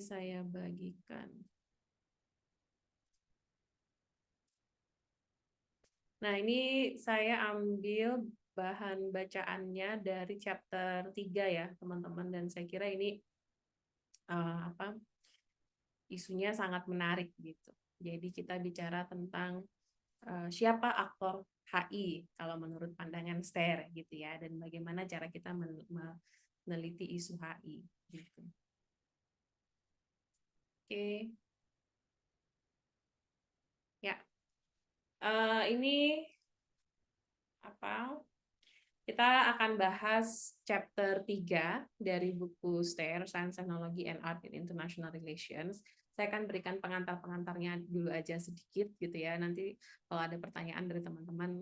saya bagikan. Nah, ini saya ambil bahan bacaannya dari chapter 3 ya, teman-teman. Dan saya kira ini isunya sangat menarik gitu. Jadi kita bicara tentang siapa aktor HI kalau menurut pandangan STER gitu ya, dan bagaimana cara kita meneliti isu HI gitu. Oke. Ya. Ini apa? Kita akan bahas chapter 3 dari buku STER, Science, Technology, and Art in International Relations. Saya akan berikan pengantar-pengantarnya dulu aja sedikit gitu ya. Nanti kalau ada pertanyaan dari teman-teman,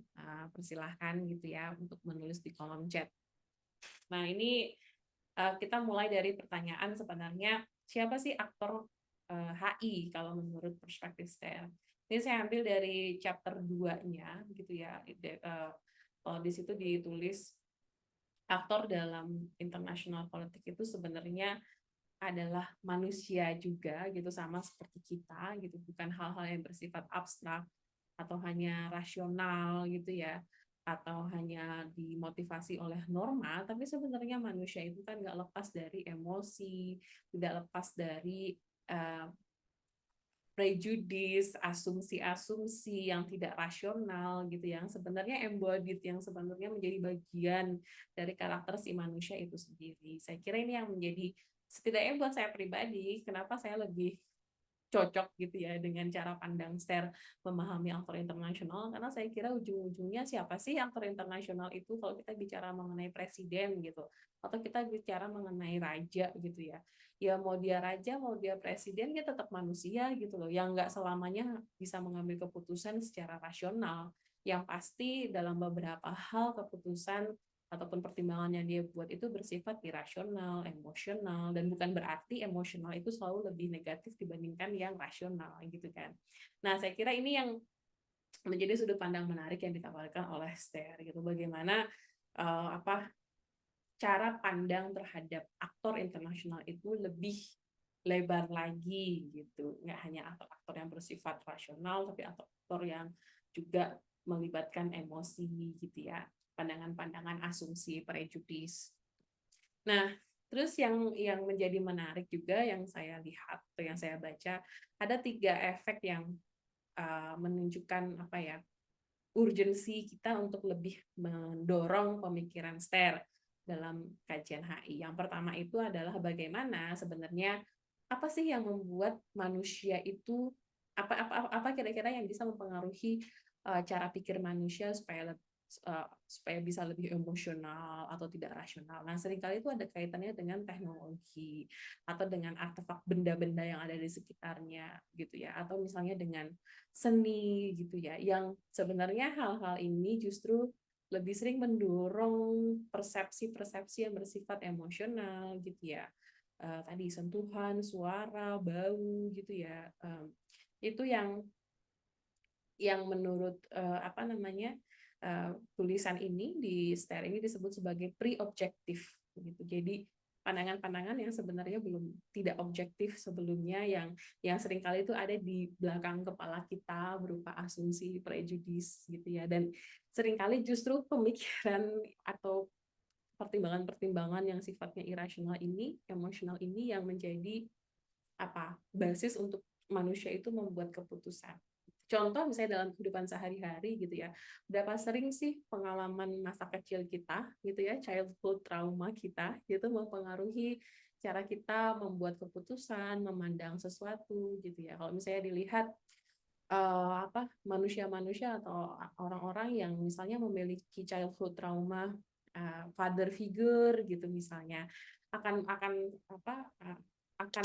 persilahkan gitu ya untuk menulis di kolom chat. Nah, ini kita mulai dari pertanyaan sebenarnya, siapa sih aktor HI kalau menurut perspektif STER? Ini saya ambil dari chapter 2-nya gitu ya. Di situ ditulis aktor dalam international politik itu sebenarnya adalah manusia juga gitu, sama seperti kita gitu, bukan hal-hal yang bersifat abstrak atau hanya rasional gitu ya, atau hanya dimotivasi oleh norma, tapi sebenarnya manusia itu kan nggak lepas dari emosi, tidak lepas dari uh, prejudis, asumsi-asumsi yang tidak rasional gitu, yang sebenarnya embodied, yang sebenarnya menjadi bagian dari karakter si manusia itu sendiri. Saya kira ini yang menjadi, setidaknya buat saya pribadi, kenapa saya lebih cocok gitu ya dengan cara pandang STER memahami aktor internasional, karena saya kira ujung-ujungnya siapa sih aktor internasional itu kalau kita bicara mengenai presiden gitu, atau kita bicara mengenai raja gitu ya mau dia raja mau dia presiden, dia tetap manusia gitu loh, yang nggak selamanya bisa mengambil keputusan secara rasional, yang pasti dalam beberapa hal keputusan ataupun pertimbangannya dia buat itu bersifat irasional, emosional, dan bukan berarti emosional itu selalu lebih negatif dibandingkan yang rasional gitu kan. Nah, saya kira ini yang menjadi sudut pandang menarik yang ditawarkan oleh STER gitu. Bagaimana cara pandang terhadap aktor internasional itu lebih lebar lagi gitu. Nggak hanya aktor-aktor yang bersifat rasional, tapi aktor-aktor yang juga melibatkan emosi gitu ya, pandangan-pandangan, asumsi, prejudis. Nah, terus yang menjadi menarik juga yang saya lihat atau yang saya baca, ada 3 efek yang menunjukkan apa ya, urgensi kita untuk lebih mendorong pemikiran STER dalam kajian HI. Yang pertama itu adalah bagaimana sebenarnya, apa sih yang membuat manusia itu, apa kira-kira yang bisa mempengaruhi cara pikir manusia supaya bisa lebih emosional atau tidak rasional. Nah, seringkali itu ada kaitannya dengan teknologi atau dengan artefak benda-benda yang ada di sekitarnya gitu ya, atau misalnya dengan seni gitu ya, yang sebenarnya hal-hal ini justru lebih sering mendorong persepsi-persepsi yang bersifat emosional gitu ya. Tadi sentuhan, suara, bau gitu ya. Itu yang menurut tulisan ini di STER ini disebut sebagai pre-objektif gitu. Jadi pandangan-pandangan yang sebenarnya belum tidak objektif sebelumnya, yang seringkali itu ada di belakang kepala kita berupa asumsi, prejudis gitu ya, dan seringkali justru pemikiran atau pertimbangan-pertimbangan yang sifatnya irasional ini, emosional ini yang menjadi basis untuk manusia itu membuat keputusan. Contoh misalnya dalam kehidupan sehari-hari gitu ya, berapa sering sih pengalaman masa kecil kita gitu ya, childhood trauma kita gitu mempengaruhi cara kita membuat keputusan, memandang sesuatu gitu ya. Kalau misalnya dilihat manusia-manusia atau orang-orang yang misalnya memiliki childhood trauma, father figure gitu misalnya, akan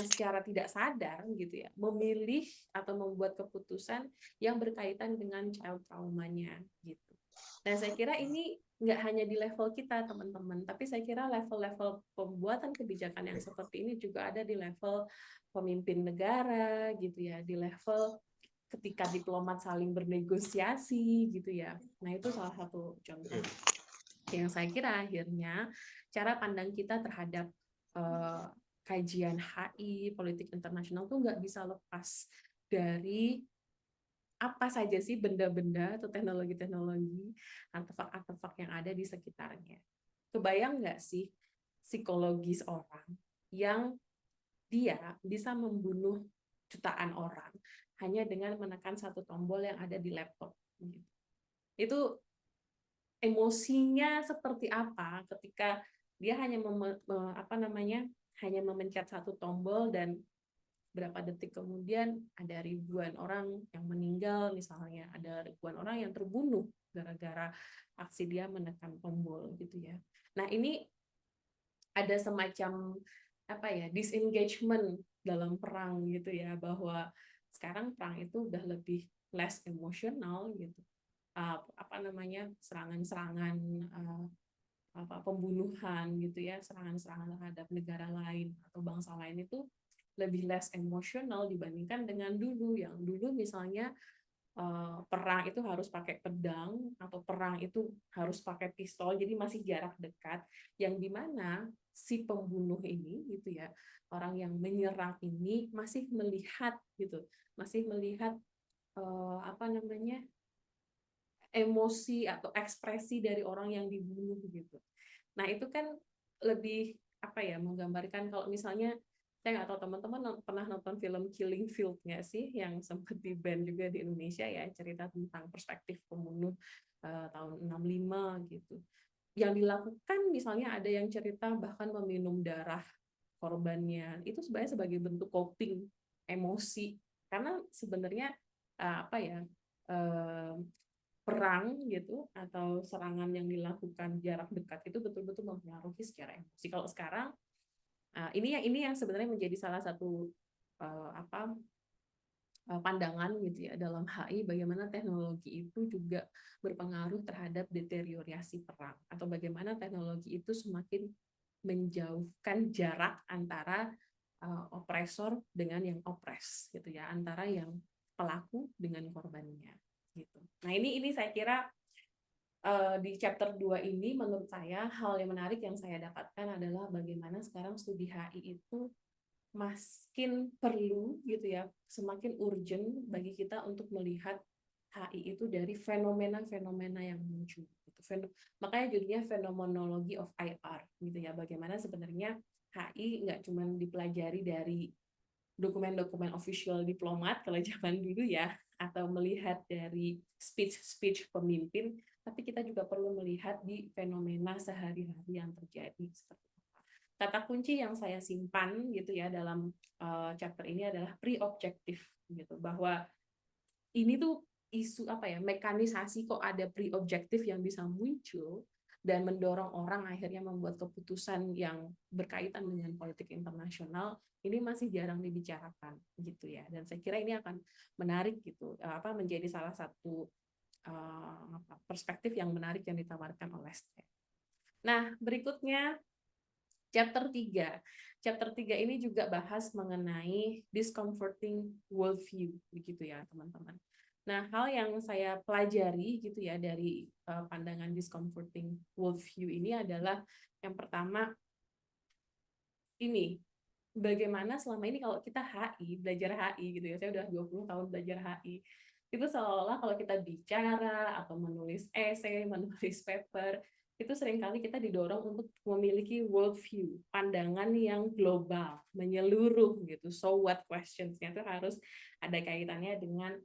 secara tidak sadar gitu ya memilih atau membuat keputusan yang berkaitan dengan child traumanya gitu. Dan saya kira ini nggak hanya di level kita teman-teman, tapi saya kira level-level pembuatan kebijakan yang seperti ini juga ada di level pemimpin negara gitu ya, di level ketika diplomat saling bernegosiasi gitu ya. Nah, itu salah satu contoh yang saya kira akhirnya cara pandang kita terhadap kajian HI, politik internasional tuh nggak bisa lepas dari apa saja sih benda-benda atau teknologi-teknologi, artefak-artefak yang ada di sekitarnya. Kebayang nggak sih psikologis orang yang dia bisa membunuh jutaan orang hanya dengan menekan satu tombol yang ada di laptop. Itu emosinya seperti apa ketika dia hanya hanya memencet satu tombol dan berapa detik kemudian ada ribuan orang yang meninggal, misalnya ada ribuan orang yang terbunuh gara-gara aksi dia menekan tombol gitu ya. Nah, ini ada semacam disengagement dalam perang gitu ya, bahwa sekarang perang itu udah lebih less emosional gitu. Serangan-serangan, pembunuhan gitu ya, serangan-serangan terhadap negara lain atau bangsa lain itu lebih less emosional dibandingkan dengan dulu. Yang dulu misalnya perang itu harus pakai pedang atau perang itu harus pakai pistol, jadi masih jarak dekat, yang dimana si pembunuh ini gitu ya, orang yang menyerang ini masih melihat gitu, masih melihat emosi atau ekspresi dari orang yang dibunuh gitu. Nah, itu kan lebih menggambarkan. Kalau misalnya saya nggak tahu teman-teman pernah nonton film Killing Field nggak sih, yang sempat di-ban juga di Indonesia ya, cerita tentang perspektif pembunuh tahun 65 gitu. Yang dilakukan misalnya ada yang cerita bahkan meminum darah korbannya, itu sebenarnya sebagai bentuk coping emosi, karena sebenarnya apa ya eh, perang gitu atau serangan yang dilakukan jarak dekat itu betul-betul mempengaruhi secara emosi. Kalau sekarang ini yang sebenarnya menjadi salah satu uh, apa pandangan gitu ya dalam HI, bagaimana teknologi itu juga berpengaruh terhadap deteriorasi perang, atau bagaimana teknologi itu semakin menjauhkan jarak antara opresor dengan yang opres gitu ya, antara yang pelaku dengan korbannya gitu. Nah, ini saya kira di chapter 2 ini menurut saya hal yang menarik yang saya dapatkan adalah bagaimana sekarang studi HI itu makin perlu gitu ya, semakin urgent bagi kita untuk melihat HI itu dari fenomena-fenomena yang muncul gitu. Makanya judulnya Phenomenology of IR gitu ya, bagaimana sebenarnya HI nggak cuma dipelajari dari dokumen-dokumen official diplomat kalau zaman dulu ya, atau melihat dari speech-speech pemimpin, tapi kita juga perlu melihat di fenomena sehari-hari yang terjadi seperti apa. Kata kunci yang saya simpan gitu ya dalam chapter ini adalah pre-objective gitu, bahwa ini tuh isu mekanisasi kok ada pre-objective yang bisa muncul dan mendorong orang akhirnya membuat keputusan yang berkaitan dengan politik internasional, ini masih jarang dibicarakan gitu ya. Dan saya kira ini akan menarik gitu, menjadi salah satu perspektif yang menarik yang ditawarkan oleh STEM. Nah, berikutnya chapter 3. Chapter 3 ini juga bahas mengenai discomforting worldview begitu ya, teman-teman. Nah, hal yang saya pelajari gitu ya dari pandangan discomforting worldview ini adalah yang pertama ini, bagaimana selama ini kalau kita belajar HI gitu ya, saya udah 20 tahun belajar HI, itu seolah-olah kalau kita bicara atau menulis esai, menulis paper, itu seringkali kita didorong untuk memiliki worldview, pandangan yang global, menyeluruh gitu. So what questions-nya itu harus ada kaitannya dengan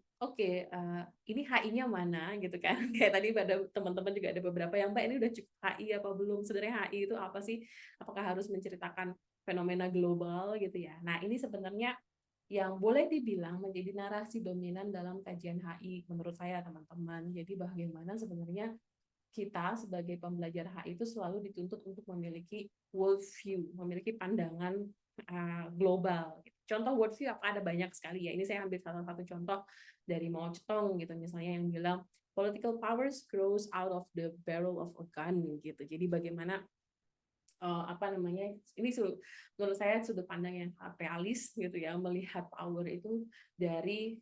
ini HI-nya mana gitu kan. Kayak tadi pada teman-teman juga ada beberapa yang, Mbak, ini udah cukup HI apa belum? Sebenarnya HI itu apa sih? Apakah harus menceritakan fenomena global gitu ya. Nah, ini sebenarnya yang boleh dibilang menjadi narasi dominan dalam kajian HI menurut saya, teman-teman. Jadi bagaimana sebenarnya kita sebagai pembelajar HI itu selalu dituntut untuk memiliki worldview, memiliki pandangan global. Contoh worldview apa, ada banyak sekali ya. Ini saya ambil salah satu contoh dari Mao Zedong gitu, misalnya, yang bilang political powers grows out of the barrel of a gun gitu. Jadi bagaimana ini menurut saya sudut pandang yang realis gitu ya, melihat power itu dari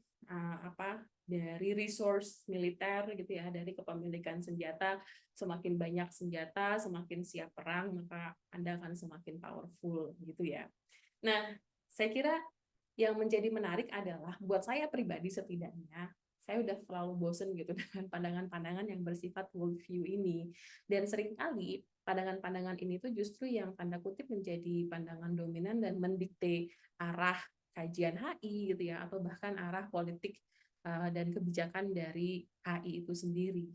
dari resource militer gitu ya, dari kepemilikan senjata. Semakin banyak senjata, semakin siap perang, maka Anda akan semakin powerful gitu ya. Nah, saya kira yang menjadi menarik adalah buat saya pribadi setidaknya, saya udah terlalu bosen gitu dengan pandangan-pandangan yang bersifat worldview ini. Dan seringkali pandangan-pandangan ini tuh justru yang tanda kutip menjadi pandangan dominan dan mendikte arah kajian HI gitu ya, atau bahkan arah politik dan kebijakan dari HI itu sendiri.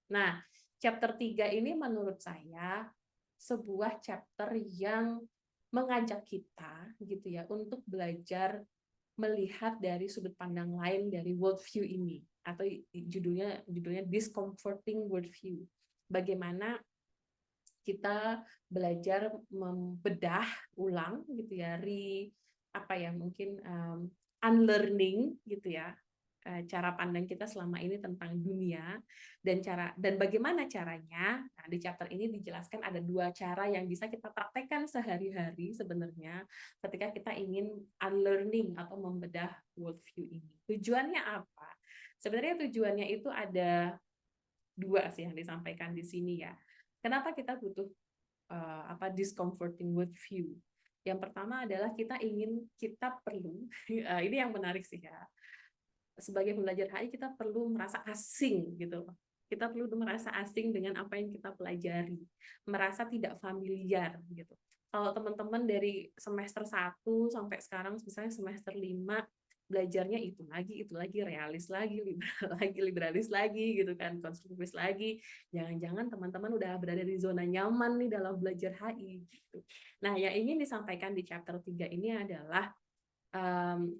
Nah, chapter 3 ini menurut saya sebuah chapter yang mengajak kita gitu ya untuk belajar melihat dari sudut pandang lain dari worldview ini, atau judulnya discomforting worldview. Bagaimana kita belajar membedah ulang gitu ya, apa ya, mungkin unlearning gitu ya, cara pandang kita selama ini tentang dunia, dan bagaimana caranya. Nah, di chapter ini dijelaskan ada 2 cara yang bisa kita praktekkan sehari-hari sebenarnya ketika kita ingin unlearning atau membedah worldview ini. Tujuannya apa? Sebenarnya tujuannya itu ada 2 sih yang disampaikan di sini ya. Kenapa kita butuh discomforting worldview? Yang pertama adalah kita perlu ini yang menarik sih ya, sebagai pembelajar HI kita perlu merasa asing gitu. Kita perlu merasa asing dengan apa yang kita pelajari, merasa tidak familiar gitu. Kalau teman-teman dari semester 1 sampai sekarang misalnya semester 5 belajarnya itu lagi, realis lagi, liberal lagi, liberalis lagi gitu kan, konstruktivis lagi. Jangan-jangan teman-teman udah berada di zona nyaman nih dalam belajar HI gitu. Nah, yang ingin disampaikan di chapter 3 ini adalah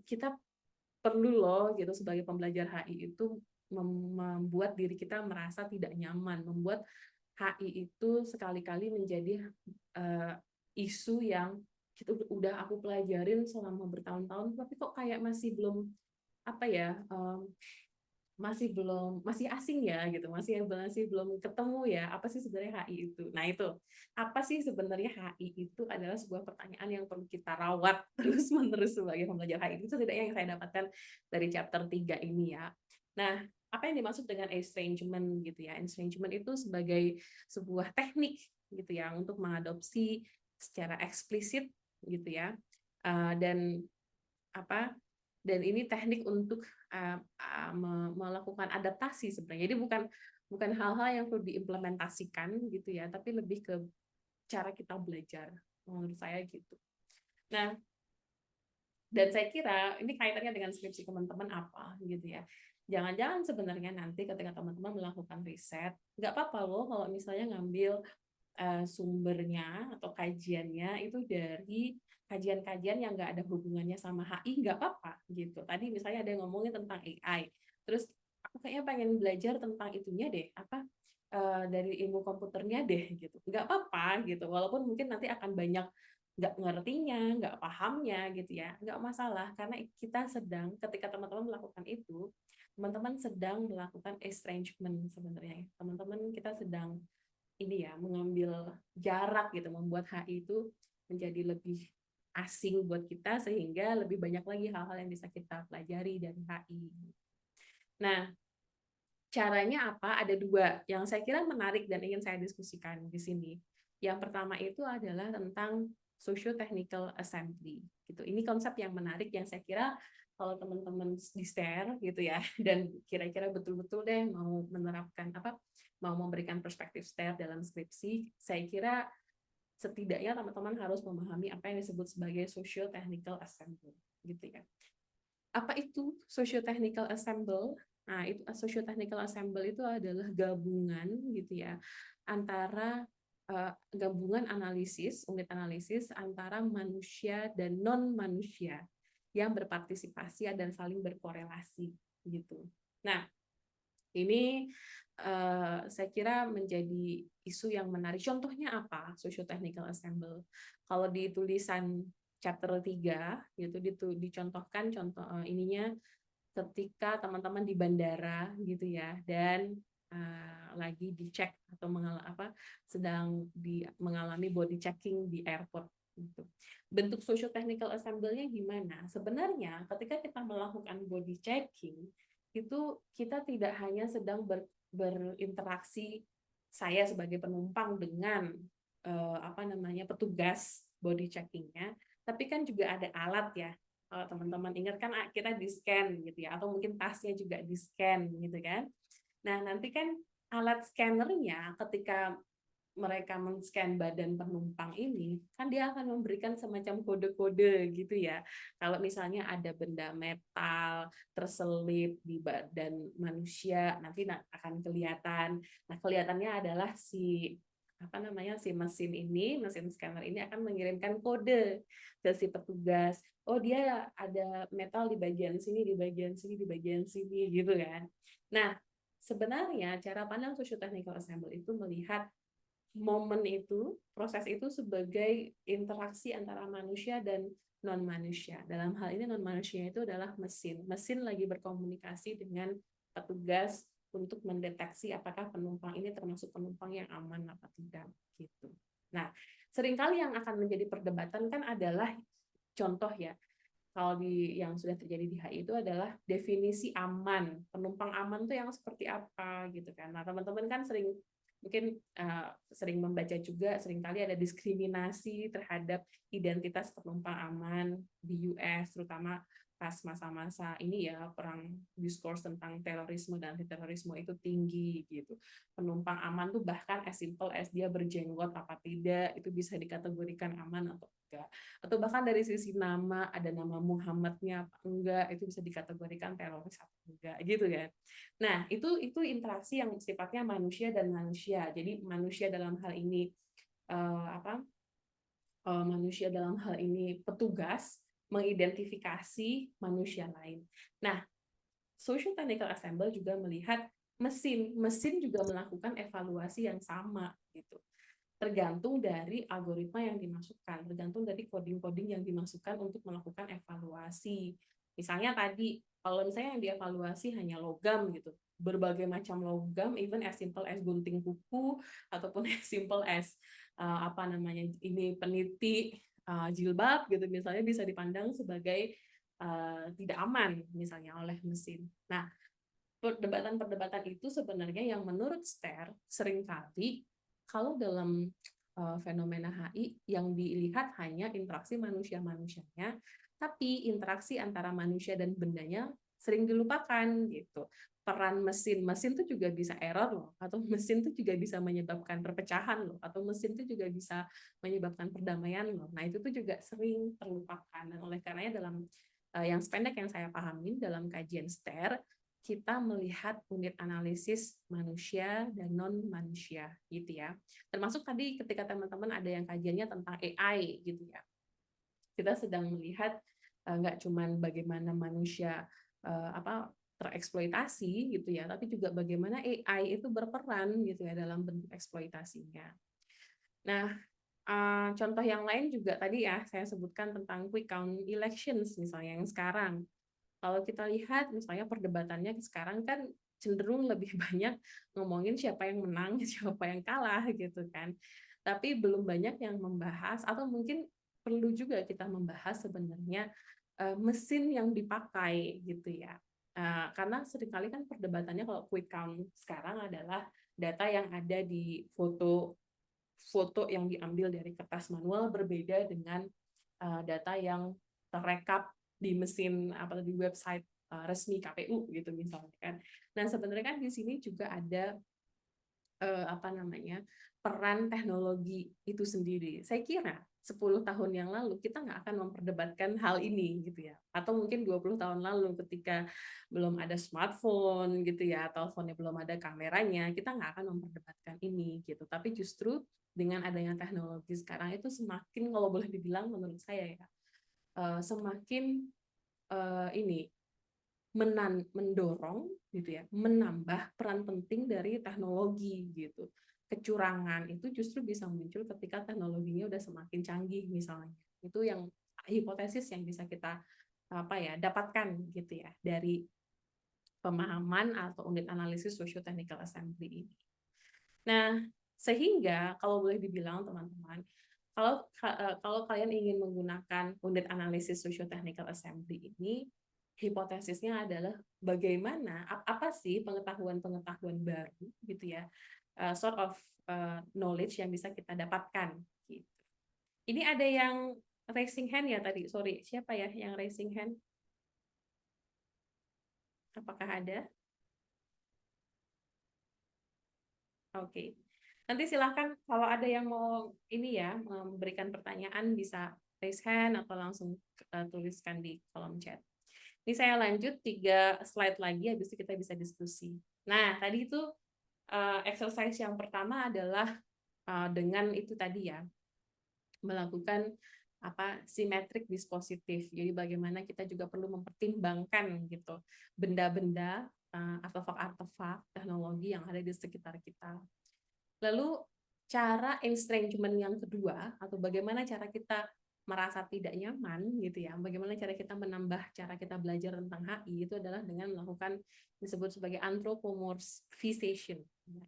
kita perlu loh gitu sebagai pembelajar HI itu membuat diri kita merasa tidak nyaman, membuat HI itu sekali-kali menjadi isu yang kita udah aku pelajarin selama bertahun-tahun, tapi kok kayak masih belum apa ya, masih asing ya gitu, masih belum ketemu ya apa sih sebenarnya HI itu. Nah itu apa sih sebenarnya HI itu adalah sebuah pertanyaan yang perlu kita rawat terus menerus sebagai pembelajar HI. Itu setidaknya yang saya dapatkan dari chapter 3 ini ya. Nah, apa yang dimaksud dengan estrangement gitu ya? Estrangement itu sebagai sebuah teknik gitu ya untuk mengadopsi secara eksplisit gitu ya, dan apa dan ini teknik untuk melakukan adaptasi sebenarnya. Jadi bukan hal-hal yang perlu diimplementasikan gitu ya, tapi lebih ke cara kita belajar menurut saya gitu. Nah, dan saya kira ini kaitannya dengan skripsi teman-teman apa gitu ya. Jangan-jangan sebenarnya nanti ketika teman-teman melakukan riset, nggak apa-apa loh kalau misalnya ngambil sumbernya atau kajiannya itu dari kajian-kajian yang nggak ada hubungannya sama HI, nggak apa-apa gitu. Tadi misalnya ada yang ngomongin tentang AI, terus aku kayaknya pengen belajar tentang itunya deh, dari ilmu komputernya deh gitu. Nggak apa-apa gitu, walaupun mungkin nanti akan banyak nggak ngertinya, nggak pahamnya gitu ya, nggak masalah, karena ketika teman-teman melakukan itu, teman-teman sedang melakukan estrangement sebenarnya. Teman-teman kita sedang ini ya, mengambil jarak gitu, membuat HI itu menjadi lebih asing buat kita sehingga lebih banyak lagi hal-hal yang bisa kita pelajari dari HI. Nah, caranya apa? Ada 2 yang saya kira menarik dan ingin saya diskusikan di sini. Yang pertama itu adalah tentang socio-technical assembly gitu. Ini konsep yang menarik yang saya kira kalau teman-teman di-share gitu ya, dan kira-kira betul-betul deh mau menerapkan mau memberikan perspektif STAIR dalam skripsi, saya kira setidaknya teman-teman harus memahami apa yang disebut sebagai socio-technical assembly gitu ya. Apa itu socio-technical assembly? Nah, itu socio-technical assembly itu adalah gabungan gitu ya antara gabungan unit analisis antara manusia dan non manusia yang berpartisipasi dan saling berkorelasi gitu. Nah, ini saya kira menjadi isu yang menarik. Contohnya apa socio-technical assembly? Kalau di tulisan chapter 3 gitu dicontohkan contoh ininya ketika teman-teman di bandara gitu ya, dan lagi dicek atau sedang mengalami body checking di airport gitu. Bentuk social technical assembly-nya gimana? Sebenarnya ketika kita melakukan body checking itu kita tidak hanya sedang berinteraksi, saya sebagai penumpang dengan petugas body checking-nya, tapi kan juga ada alat ya. Kalau teman-teman ingat kan kita di-scan gitu ya, atau mungkin tasnya juga di-scan gitu kan. Nah, nanti kan alat scannernya ketika mereka men-scan badan penumpang ini, kan dia akan memberikan semacam kode-kode gitu ya. Kalau misalnya ada benda metal terselip di badan manusia, nanti akan kelihatan. Nah, kelihatannya adalah si mesin ini, mesin scanner ini akan mengirimkan kode ke si petugas. Oh, dia ada metal di bagian sini, di bagian sini, di bagian sini gitu kan. Nah, sebenarnya cara pandang socio-technical ensemble itu melihat momen itu, proses itu sebagai interaksi antara manusia dan non-manusia. Dalam hal ini non-manusia itu adalah mesin. Mesin lagi berkomunikasi dengan petugas untuk mendeteksi apakah penumpang ini termasuk penumpang yang aman apa tidak gitu. Nah, seringkali yang akan menjadi perdebatan kan adalah contoh ya, kalau yang sudah terjadi di HI itu adalah definisi aman. Penumpang aman itu yang seperti apa gitu kan. Nah, teman-teman kan mungkin sering membaca juga, seringkali ada diskriminasi terhadap identitas penumpang aman di US, terutama pas masa-masa ini ya, perang diskurs tentang terorisme dan anti-terorisme itu tinggi gitu. Penumpang aman tuh bahkan as simple as dia berjenggot apa tidak, itu bisa dikategorikan aman atau enggak. Atau bahkan dari sisi nama, ada nama Muhammadnya apa enggak, itu bisa dikategorikan teroris atau enggak gitu kan. Nah, itu interaksi yang sifatnya manusia dan manusia. Jadi manusia dalam hal ini manusia dalam hal ini petugas mengidentifikasi manusia lain. Nah, social technical ensemble juga melihat mesin juga melakukan evaluasi yang sama gitu. Tergantung dari algoritma yang dimasukkan, tergantung dari coding-coding yang dimasukkan untuk melakukan evaluasi. Misalnya tadi, kalau misalnya yang dievaluasi hanya logam gitu, berbagai macam logam, even as simple as gunting kuku, ataupun as simple as ini peniti jilbab gitu, misalnya bisa dipandang sebagai tidak aman misalnya oleh mesin. Nah, perdebatan-perdebatan itu sebenarnya yang menurut Ster seringkali kalau dalam fenomena HI yang dilihat hanya interaksi manusia-manusianya, tapi interaksi antara manusia dan bendanya sering dilupakan gitu. Peran mesin itu juga bisa error loh, atau mesin itu juga bisa menyebabkan perpecahan loh, atau mesin itu juga bisa menyebabkan perdamaian loh. Nah, itu tuh juga sering terlupakan, dan oleh karenanya dalam yang sependek yang saya pahamin dalam kajian STER, kita melihat unit analisis manusia dan non-manusia gitu ya. Termasuk tadi ketika teman-teman ada yang kajiannya tentang AI gitu ya. Kita sedang melihat nggak cuman bagaimana manusia tereksploitasi gitu ya, tapi juga bagaimana AI itu berperan gitu ya dalam bentuk eksploitasinya. Nah, contoh yang lain juga tadi ya saya sebutkan tentang quick count elections misalnya yang sekarang. Kalau kita lihat misalnya perdebatannya sekarang kan cenderung lebih banyak ngomongin siapa yang menang, siapa yang kalah gitu kan. Tapi belum banyak yang membahas atau mungkin perlu juga kita membahas sebenarnya mesin yang dipakai gitu ya. Karena seringkali kan perdebatannya kalau quick count sekarang adalah data yang ada di foto yang diambil dari kertas manual berbeda dengan data yang terekap di mesin di website resmi KPU gitu misalnya kan. Nah, sebenarnya kan di sini juga ada peran teknologi itu sendiri. Saya kira 10 tahun yang lalu kita nggak akan memperdebatkan hal ini gitu ya. Atau mungkin 20 tahun lalu ketika belum ada smartphone gitu ya, teleponnya belum ada kameranya, kita nggak akan memperdebatkan ini gitu. Tapi justru dengan adanya teknologi sekarang itu semakin, kalau boleh dibilang menurut saya ya, semakin ini mendorong gitu ya, menambah peran penting dari teknologi gitu. Kecurangan itu justru bisa muncul ketika teknologinya udah semakin canggih misalnya. Itu yang hipotesis yang bisa kita dapatkan gitu ya dari pemahaman atau unit analisis socio-technical assembly ini. Nah, sehingga kalau boleh dibilang teman-teman, kalau kalian ingin menggunakan unit analisis socio-technical assembly ini, hipotesisnya adalah bagaimana apa sih pengetahuan-pengetahuan baru gitu ya, sort of knowledge yang bisa kita dapatkan gitu. Ini ada yang raising hand ya tadi, sorry. Siapa ya yang raising hand? Apakah ada? Oke. Nanti silahkan kalau ada yang mau ini ya, memberikan pertanyaan bisa raise hand atau langsung tuliskan di kolom chat. Ini saya lanjut 3 slide lagi, habis itu kita bisa diskusi. Nah, tadi itu exercise yang pertama adalah dengan itu tadi ya, melakukan simetrik dispositif. Jadi bagaimana kita juga perlu mempertimbangkan gitu benda-benda, artefak-artefak teknologi yang ada di sekitar kita. Lalu cara estrangement yang kedua, atau bagaimana cara kita merasa tidak nyaman gitu ya, bagaimana cara kita menambah cara kita belajar tentang HI, itu adalah dengan melakukan disebut sebagai anthropomorphization.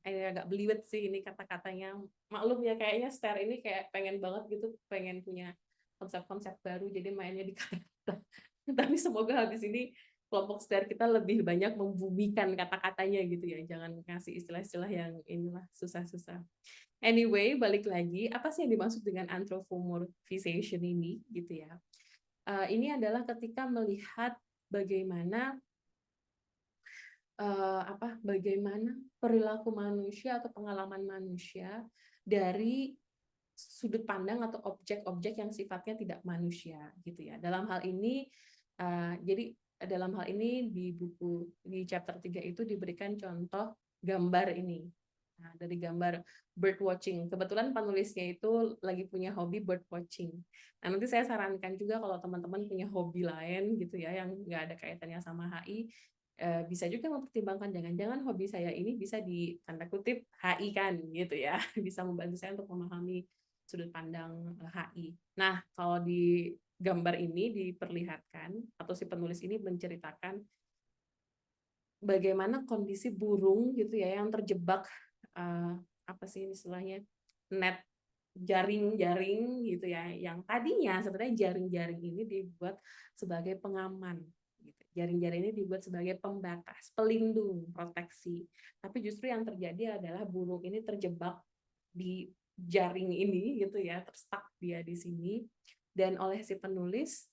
Agak belibet sih ini kata-katanya, maklum ya, kayaknya STAR ini kayak pengen banget gitu, pengen punya konsep-konsep baru, jadi mainnya di kata-kata. Tapi semoga habis ini kelompok STAR kita lebih banyak membumikan kata-katanya gitu ya, jangan ngasih istilah-istilah yang inilah susah-susah. Anyway, balik lagi, apa sih yang dimaksud dengan anthropomorphization ini gitu ya? Ini adalah ketika melihat bagaimana bagaimana perilaku manusia atau pengalaman manusia dari sudut pandang atau objek-objek yang sifatnya tidak manusia gitu ya. Dalam hal ini jadi dalam hal ini di buku di chapter 3 itu diberikan contoh gambar ini. Nah, dari gambar bird watching. Kebetulan penulisnya itu lagi punya hobi bird watching. Nah, nanti saya sarankan juga kalau teman-teman punya hobi lain gitu ya yang nggak ada kaitannya sama HI, bisa juga mempertimbangkan jangan-jangan hobi saya ini bisa di tanda kutip HI kan gitu ya. Bisa membantu saya untuk memahami sudut pandang HI. Nah, kalau di gambar ini diperlihatkan atau si penulis ini menceritakan bagaimana kondisi burung gitu ya yang terjebak apa sih istilahnya, net, jaring-jaring gitu ya, yang tadinya sebenarnya jaring-jaring ini dibuat sebagai pengaman gitu. Jaring-jaring ini dibuat sebagai pembatas, pelindung, proteksi. Tapi justru yang terjadi adalah burung ini terjebak di jaring ini gitu ya, terstuck dia di sini. Dan oleh si penulis,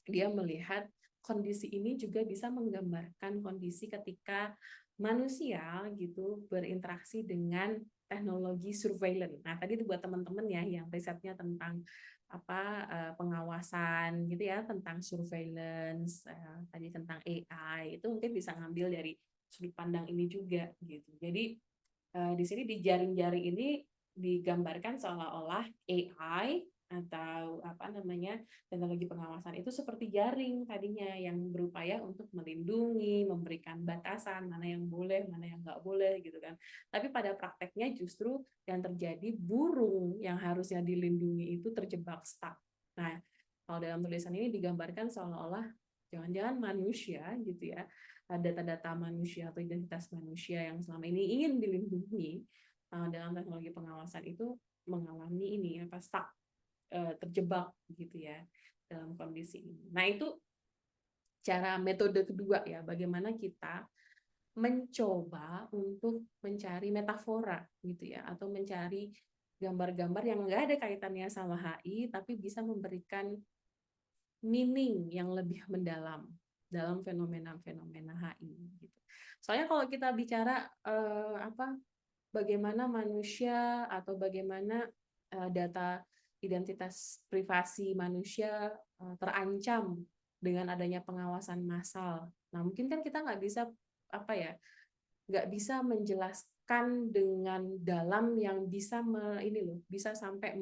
dia melihat kondisi ini juga bisa menggambarkan kondisi ketika manusia gitu berinteraksi dengan teknologi surveillance. Nah, tadi itu buat teman-teman ya yang risetnya tentang pengawasan gitu ya, tentang surveillance, tadi tentang AI, itu mungkin bisa ngambil dari sudut pandang ini juga gitu. Jadi di sini di jaring-jaring ini digambarkan seolah-olah AI atau teknologi pengawasan itu seperti jaring tadinya yang berupaya untuk melindungi, memberikan batasan mana yang boleh, mana yang nggak boleh gitu kan. Tapi pada prakteknya justru yang terjadi burung yang harusnya dilindungi itu terjebak stuck. Nah, kalau dalam tulisan ini digambarkan seolah-olah jangan-jangan manusia gitu ya, data-data manusia atau identitas manusia yang selama ini ingin dilindungi dalam teknologi pengawasan itu mengalami ini stuck, terjebak gitu ya dalam kondisi ini. Nah, itu cara metode kedua ya, bagaimana kita mencoba untuk mencari metafora gitu ya, atau mencari gambar-gambar yang nggak ada kaitannya sama HI tapi bisa memberikan meaning yang lebih mendalam dalam fenomena-fenomena HI gitu. Soalnya kalau kita bicara bagaimana manusia atau bagaimana data identitas privasi manusia terancam dengan adanya pengawasan massal. Nah, mungkin kan kita nggak bisa nggak bisa menjelaskan dengan dalam yang bisa bisa sampai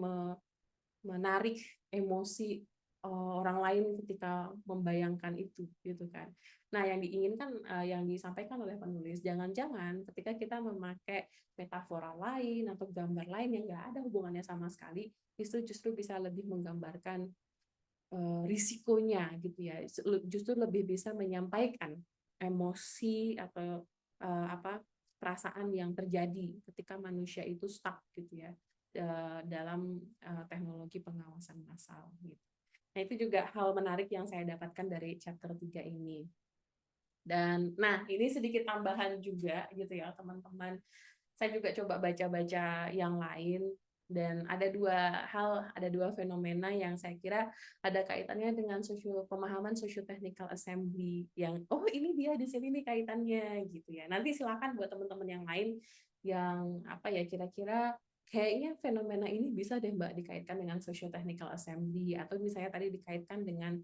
menarik emosi orang lain ketika membayangkan itu gitu kan. Nah, yang diinginkan yang disampaikan oleh penulis, jangan-jangan ketika kita memakai metafora lain atau gambar lain yang nggak ada hubungannya sama sekali, itu justru bisa lebih menggambarkan risikonya gitu ya, justru lebih bisa menyampaikan emosi atau perasaan yang terjadi ketika manusia itu stuck gitu ya dalam teknologi pengawasan massal gitu. Nah, itu juga hal menarik yang saya dapatkan dari chapter 3 ini. Dan nah, ini sedikit tambahan juga gitu ya teman-teman. Saya juga coba baca-baca yang lain. Dan ada dua fenomena yang saya kira ada kaitannya dengan pemahaman socio-technical assembly yang ini dia di sini nih kaitannya gitu ya. Nanti silakan buat teman-teman yang lain yang apa ya kira-kira kayaknya fenomena ini bisa deh Mbak dikaitkan dengan socio-technical assembly atau misalnya tadi dikaitkan dengan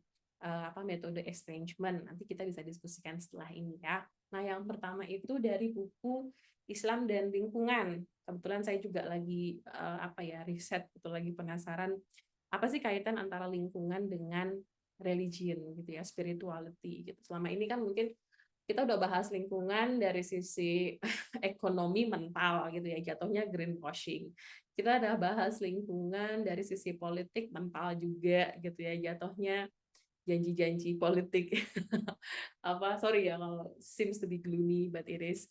metode estrangement. Nanti kita bisa diskusikan setelah ini ya. Nah, yang pertama itu dari buku Islam dan Lingkungan. Kebetulan saya juga lagi riset atau lagi penasaran apa sih kaitan antara lingkungan dengan religion gitu ya, spirituality gitu. Selama ini kan mungkin kita udah bahas lingkungan dari sisi ekonomi mental gitu ya, jatuhnya greenwashing. Kita udah bahas lingkungan dari sisi politik mental juga gitu ya, jatuhnya janji-janji politik. Sorry ya kalau seems to be gloomy but it is.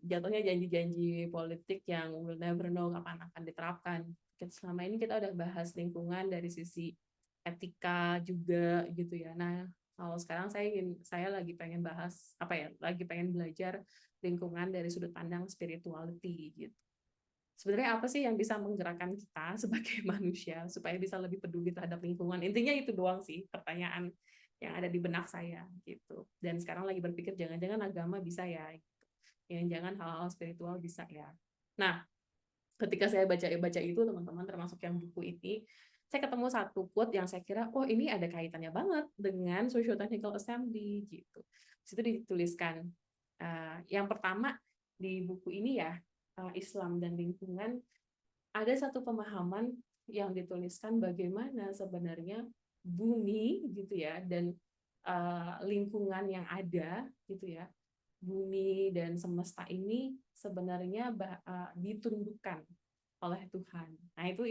Jatuhnya janji-janji politik yang we'll never know kapan akan diterapkan. Selama ini kita udah bahas lingkungan dari sisi etika juga gitu ya. Nah, kalau sekarang saya lagi pengen bahas lagi pengen belajar lingkungan dari sudut pandang spirituality gitu. Sebenarnya apa sih yang bisa menggerakkan kita sebagai manusia supaya bisa lebih peduli terhadap lingkungan? Intinya itu doang sih pertanyaan yang ada di benak saya gitu. Dan sekarang lagi berpikir jangan-jangan agama bisa ya, gitu. Jangan hal-hal spiritual bisa ya. Nah, ketika saya baca itu teman-teman termasuk yang buku ini, saya ketemu satu quote yang saya kira ini ada kaitannya banget dengan socio-technical assembly gitu. Di situ dituliskan yang pertama di buku ini ya, Islam dan Lingkungan, ada satu pemahaman yang dituliskan bagaimana sebenarnya bumi gitu ya dan lingkungan yang ada gitu ya, bumi dan semesta ini sebenarnya ditundukkan oleh Tuhan. Nah, itu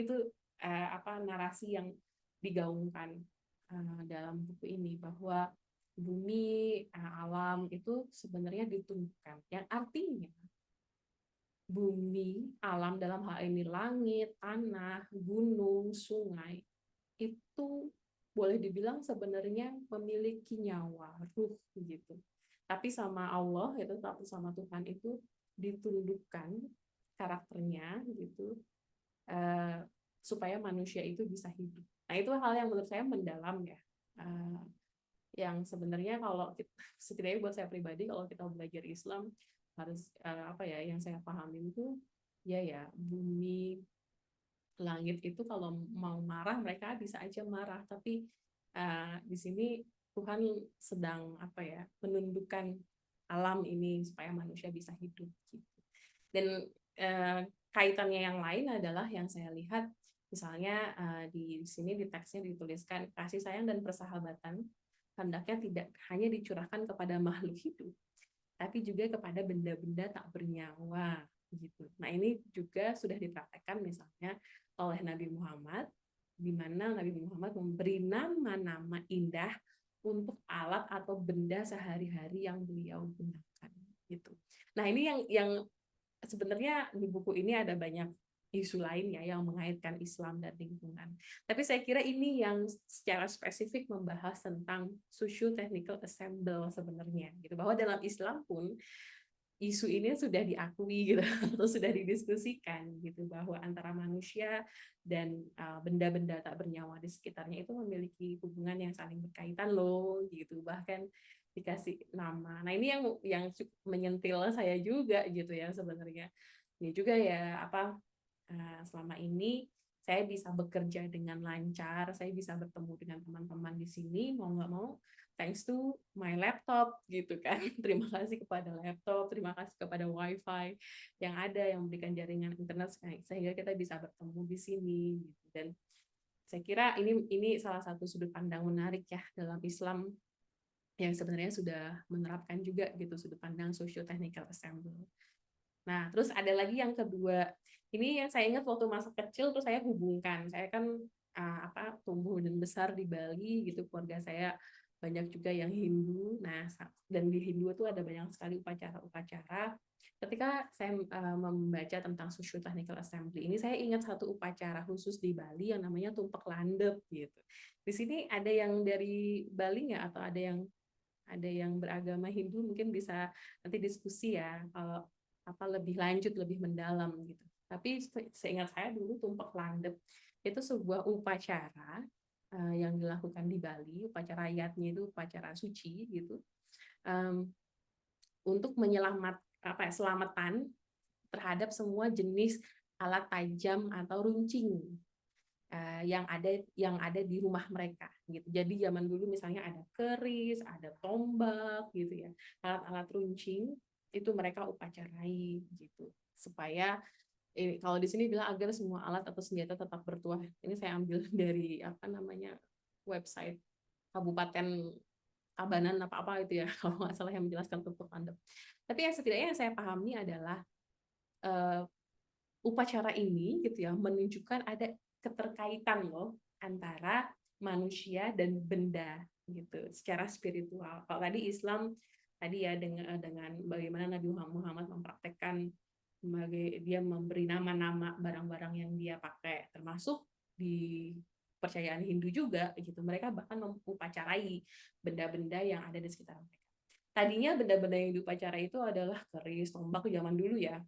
narasi yang digaungkan dalam buku ini bahwa bumi, alam itu sebenarnya ditundukkan. Yang artinya bumi, alam dalam hal ini langit, tanah, gunung, sungai itu boleh dibilang sebenarnya memiliki nyawa, ruh gitu. Tapi sama Allah itu sama Tuhan itu ditundukkan karakternya gitu supaya manusia itu bisa hidup. Nah, itu hal yang menurut saya mendalam ya. Yang sebenarnya kalau setidaknya buat saya pribadi kalau kita belajar Islam harus yang saya pahami itu ya bumi langit itu kalau mau marah mereka bisa aja marah tapi di sini Tuhan sedang menundukkan alam ini supaya manusia bisa hidup gitu. Dan kaitannya yang lain adalah yang saya lihat misalnya di sini di teksnya dituliskan kasih sayang dan persahabatan hendaknya tidak hanya dicurahkan kepada makhluk hidup tapi juga kepada benda-benda tak bernyawa gitu. Nah, ini juga sudah dipraktekkan misalnya oleh Nabi Muhammad, di mana Nabi Muhammad memberi nama-nama indah untuk alat atau benda sehari-hari yang beliau gunakan gitu. Nah, ini yang sebenarnya di buku ini ada banyak isu lainnya yang mengaitkan Islam dan lingkungan. Tapi saya kira ini yang secara spesifik membahas tentang socio-technical assembly sebenarnya gitu. Bahwa dalam Islam pun isu ini sudah diakui gitu atau sudah didiskusikan gitu bahwa antara manusia dan benda-benda tak bernyawa di sekitarnya itu memiliki hubungan yang saling berkaitan loh gitu, bahkan dikasih nama. Nah, ini yang menyentil saya juga gitu ya sebenarnya. Ini juga ya selama ini saya bisa bekerja dengan lancar, saya bisa bertemu dengan teman-teman di sini mau nggak mau thanks to my laptop gitu kan. Terima kasih kepada laptop, terima kasih kepada wifi yang ada yang memberikan jaringan internet sehingga kita bisa bertemu di sini gitu. Dan saya kira ini salah satu sudut pandang menarik ya dalam Islam yang sebenarnya sudah menerapkan juga gitu sudut pandang socio-technical assembly. Nah, terus ada lagi yang kedua. Ini yang saya ingat waktu masa kecil terus saya hubungkan. Saya kan tumbuh dan besar di Bali gitu, keluarga saya banyak juga yang Hindu. Nah, dan di Hindu itu ada banyak sekali upacara-upacara. Ketika saya membaca tentang socio-technical assembly ini, saya ingat satu upacara khusus di Bali yang namanya tumpek landep gitu. Di sini ada yang dari Bali nggak atau ada yang beragama Hindu mungkin bisa nanti diskusi ya kalau lebih lanjut lebih mendalam gitu. Tapi seingat saya dulu tumpeng landep itu sebuah upacara yang dilakukan di Bali, upacara yatnya itu upacara suci gitu, um, untuk selamatan terhadap semua jenis alat tajam atau runcing yang ada di rumah mereka gitu. Jadi zaman dulu misalnya ada keris, ada tombak gitu ya, alat-alat runcing itu mereka upacarai gitu supaya kalau di sini bilang agar semua alat atau senjata tetap bertuah. Ini saya ambil dari apa namanya website Kabupaten Tabanan apa-apa itu ya kalau nggak salah yang menjelaskan tumpeng landep. Tapi yang setidaknya yang saya pahami adalah uh, upacara ini gitu ya menunjukkan ada keterkaitan loh antara manusia dan benda gitu secara spiritual. Kalau tadi Islam tadi ya dengan bagaimana Nabi Muhammad mempraktekkan sebagai dia memberi nama-nama barang-barang yang dia pakai, termasuk di percayaan Hindu juga gitu. Mereka bahkan mengupacarai benda-benda yang ada di sekitar mereka. Tadinya benda-benda yang diupacarai itu adalah keris, tombak zaman dulu ya,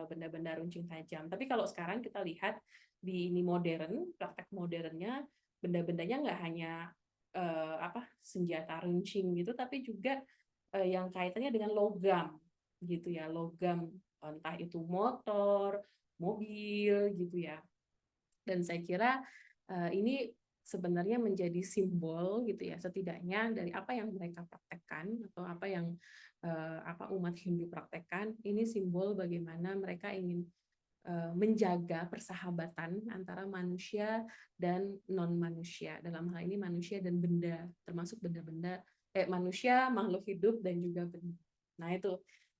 benda-benda runcing tajam. Tapi kalau sekarang kita lihat di ini modern, praktek modernnya, benda-bendanya nggak hanya senjata runcing gitu, tapi juga yang kaitannya dengan logam gitu ya, logam entah itu motor, mobil gitu ya. Dan saya kira ini sebenarnya menjadi simbol gitu ya, setidaknya dari apa yang mereka praktekkan atau apa yang umat Hindu praktekkan, ini simbol bagaimana mereka ingin menjaga persahabatan antara manusia dan non manusia. Dalam hal ini manusia dan benda, termasuk benda-benda manusia, makhluk hidup dan juga benda. Nah,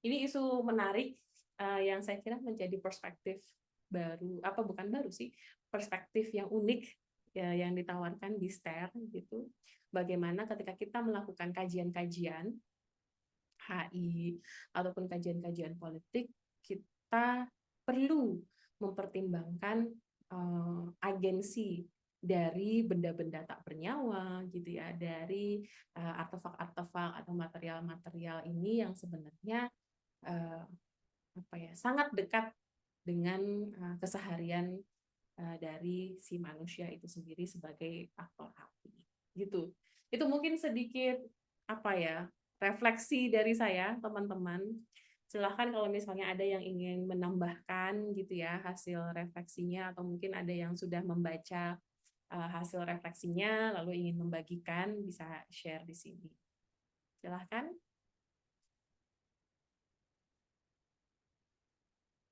ini isu menarik yang saya kira menjadi perspektif baru, bukan baru sih, perspektif yang unik ya, yang ditawarkan di STER gitu. Bagaimana ketika kita melakukan kajian-kajian HI ataupun kajian-kajian politik, kita perlu mempertimbangkan agensi dari benda-benda tak bernyawa gitu ya, dari artefak-artefak atau material-material ini yang sebenarnya uh, sangat dekat dengan keseharian dari si manusia itu sendiri sebagai aktor api gitu. Itu mungkin sedikit refleksi dari saya, teman-teman. Silahkan kalau misalnya ada yang ingin menambahkan gitu ya hasil refleksinya, atau mungkin ada yang sudah membaca hasil refleksinya lalu ingin membagikan, bisa share di sini. Silahkan.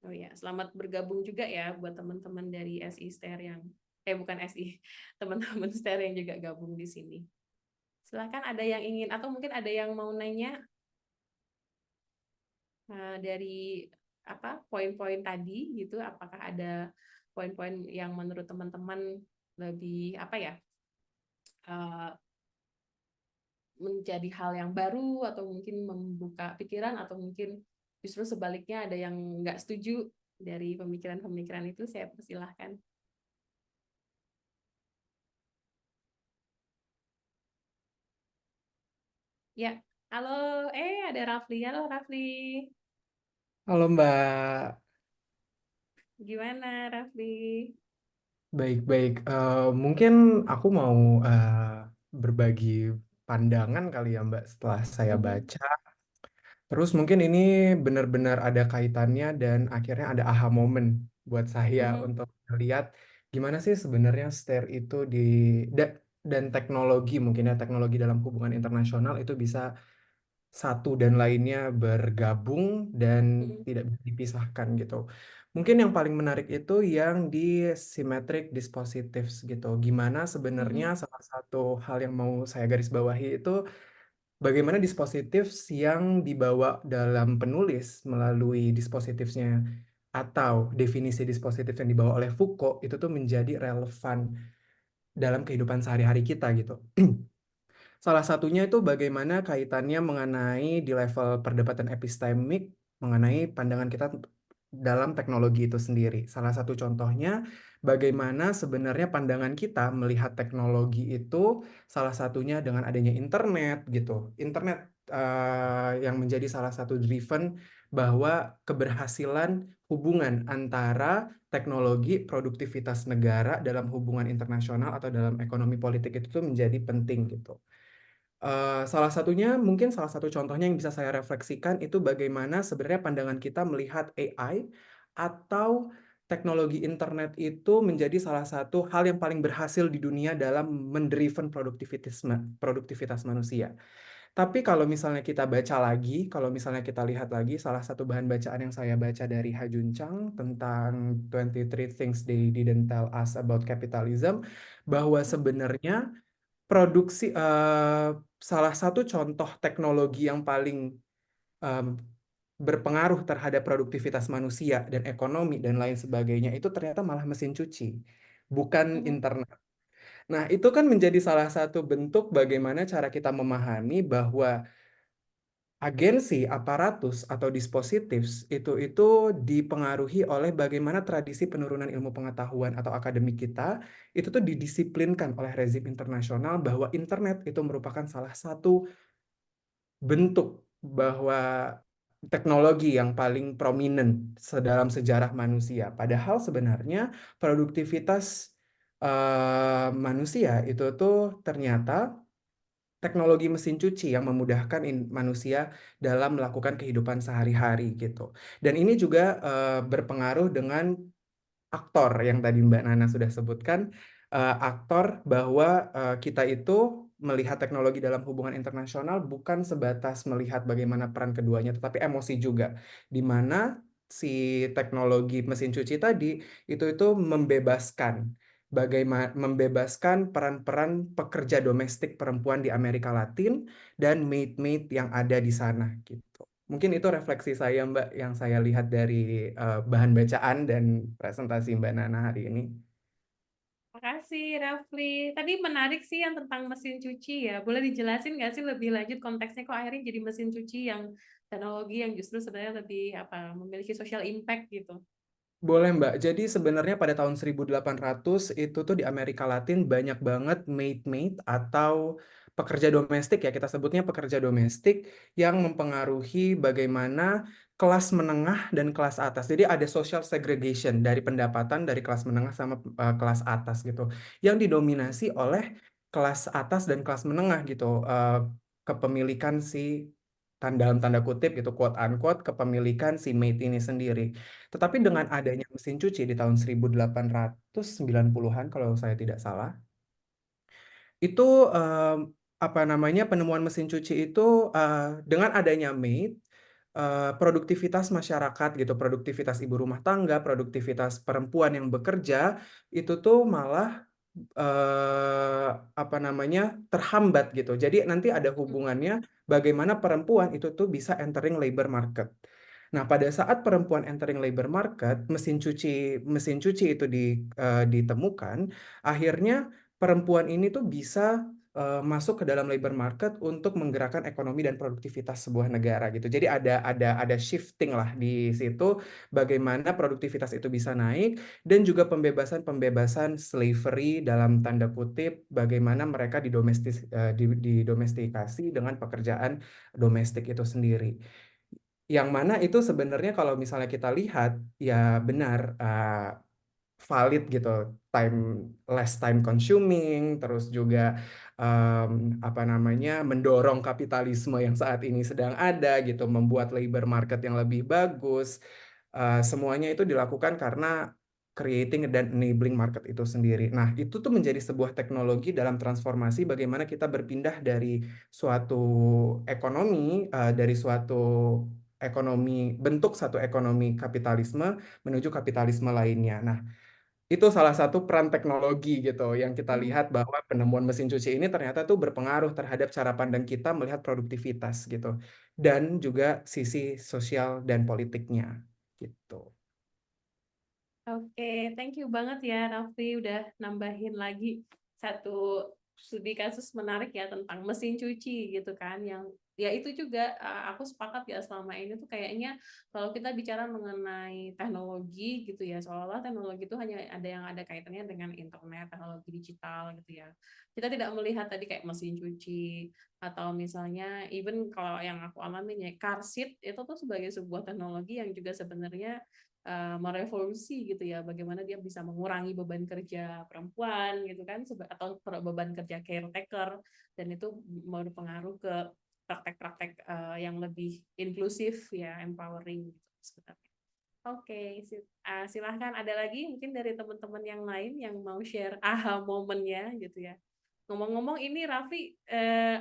Oh ya, selamat bergabung juga ya buat teman-teman dari SI STER yang bukan SI, teman-teman STER yang juga gabung di sini. Silahkan ada yang ingin atau mungkin ada yang mau nanya dari poin-poin tadi gitu, apakah ada poin-poin yang menurut teman-teman lebih menjadi hal yang baru atau mungkin membuka pikiran, atau mungkin justru sebaliknya ada yang nggak setuju dari pemikiran-pemikiran itu, saya persilahkan. Ya, halo, ada Rafli. Halo Rafli, Halo Mbak, gimana Rafli? baik-baik. Mungkin aku mau berbagi pandangan kali ya Mbak setelah saya Mhm, baca. Terus mungkin ini benar-benar ada kaitannya dan akhirnya ada aha moment buat saya mhm, untuk melihat gimana sih sebenarnya STAIR itu dan teknologi, mungkin ya teknologi dalam hubungan internasional itu bisa satu dan lainnya bergabung dan mhm, tidak bisa dipisahkan gitu. Mungkin yang paling menarik itu yang di symmetric dispositives gitu. Gimana sebenarnya mhm, salah satu hal yang mau saya garis bawahi itu bagaimana dispositif yang dibawa dalam penulis melalui dispositifnya atau definisi dispositif yang dibawa oleh Foucault itu tuh menjadi relevan dalam kehidupan sehari-hari kita gitu. Salah satunya itu bagaimana kaitannya mengenai di level perdebatan epistemik mengenai pandangan kita dalam teknologi itu sendiri. Salah satu contohnya bagaimana sebenarnya pandangan kita melihat teknologi itu salah satunya dengan adanya internet gitu. Internet yang menjadi salah satu driven bahwa keberhasilan hubungan antara teknologi, produktivitas negara dalam hubungan internasional atau dalam ekonomi politik itu tuh menjadi penting gitu. Salah satunya, mungkin salah satu contohnya yang bisa saya refleksikan itu bagaimana sebenarnya pandangan kita melihat AI atau teknologi internet itu menjadi salah satu hal yang paling berhasil di dunia dalam mendriven produktivitas manusia. Tapi kalau misalnya kita baca lagi, kalau misalnya kita lihat lagi, salah satu bahan bacaan yang saya baca dari Ha Jun Chang tentang 23 Things They Didn't Tell Us About Capitalism, bahwa sebenarnya salah satu contoh teknologi yang paling em, berpengaruh terhadap produktivitas manusia dan ekonomi dan lain sebagainya itu ternyata malah mesin cuci, bukan Mhm. internet. Nah, itu kan menjadi salah satu bentuk bagaimana cara kita memahami bahwa agensi, aparatus, atau dispositifs itu dipengaruhi oleh bagaimana tradisi penurunan ilmu pengetahuan atau akademik kita itu tuh didisiplinkan oleh rezim internasional bahwa internet itu merupakan salah satu bentuk bahwa teknologi yang paling prominent dalam sejarah manusia. Padahal sebenarnya produktivitas manusia itu tuh ternyata teknologi mesin cuci yang memudahkan manusia dalam melakukan kehidupan sehari-hari gitu. Dan ini juga berpengaruh dengan aktor yang tadi Mbak Nana sudah sebutkan, aktor bahwa kita itu melihat teknologi dalam hubungan internasional bukan sebatas melihat bagaimana peran keduanya, tetapi emosi juga, di mana si teknologi mesin cuci tadi itu membebaskan peran-peran pekerja domestik perempuan di Amerika Latin dan maid-maid yang ada di sana gitu. Mungkin itu refleksi saya, Mbak, yang saya lihat dari bahan bacaan dan presentasi Mbak Nana hari ini. Makasih, Rafli. Tadi menarik sih yang tentang mesin cuci ya. Boleh dijelasin nggak sih lebih lanjut konteksnya kok akhirnya jadi mesin cuci yang teknologi yang justru sebenarnya lebih apa memiliki social impact gitu. Boleh Mbak, jadi sebenarnya pada tahun 1800 itu tuh di Amerika Latin banyak banget maid-maid atau pekerja domestik ya, kita sebutnya pekerja domestik yang mempengaruhi bagaimana kelas menengah dan kelas atas. Jadi ada social segregation dari pendapatan dari kelas menengah sama kelas atas gitu, yang didominasi oleh kelas atas dan kelas menengah gitu. Kepemilikan si dalam tanda kutip gitu, quote unquote, kepemilikan si maid ini sendiri. Tetapi Mhm. dengan adanya mesin cuci di tahun 1890-an kalau saya tidak salah, itu apa namanya, penemuan mesin cuci itu dengan adanya maid, produktivitas masyarakat gitu, produktivitas ibu rumah tangga, produktivitas perempuan yang bekerja itu tuh malah apa namanya, terhambat gitu. Jadi nanti ada hubungannya bagaimana perempuan itu tuh bisa entering labor market. Nah, pada saat perempuan entering labor market, mesin cuci itu ditemukan, akhirnya perempuan ini tuh bisa masuk ke dalam labor market untuk menggerakkan ekonomi dan produktivitas sebuah negara gitu. Jadi ada shifting lah di situ, bagaimana produktivitas itu bisa naik dan juga pembebasan slavery dalam tanda kutip, bagaimana mereka didomestikasi dengan pekerjaan domestik itu sendiri. Yang mana itu sebenarnya kalau misalnya kita lihat, ya benar, valid gitu, less time consuming, terus juga apa namanya, mendorong kapitalisme yang saat ini sedang ada gitu, membuat labor market yang lebih bagus. Semuanya itu dilakukan karena creating dan enabling market itu sendiri. Nah, itu tuh menjadi sebuah teknologi dalam transformasi bagaimana kita berpindah dari suatu ekonomi, dari suatu bentuk satu ekonomi kapitalisme menuju kapitalisme lainnya. Nah, itu salah satu peran teknologi gitu yang kita Mhm. lihat bahwa penemuan mesin cuci ini ternyata tuh berpengaruh terhadap cara pandang kita melihat produktivitas gitu. Dan juga sisi sosial dan politiknya gitu. Oke, thank you banget ya Rafli udah nambahin lagi satu studi kasus menarik ya tentang mesin cuci gitu kan, yang ya itu juga aku sepakat ya selama ini tuh kayaknya kalau kita bicara mengenai teknologi gitu ya, seolah-olah teknologi itu hanya ada kaitannya dengan internet, teknologi digital gitu ya. Kita tidak melihat tadi kayak mesin cuci atau misalnya even kalau yang aku alamin ya car seat itu tuh sebagai sebuah teknologi yang juga sebenarnya merevolusi gitu ya, bagaimana dia bisa mengurangi beban kerja perempuan gitu kan, atau beban kerja caretaker, dan itu berpengaruh ke praktek-praktek yang lebih inklusif ya, empowering gitu sebenarnya. Oke, silahkan ada lagi mungkin dari teman-teman yang lain yang mau share aha momennya gitu ya. Ngomong-ngomong ini Raffi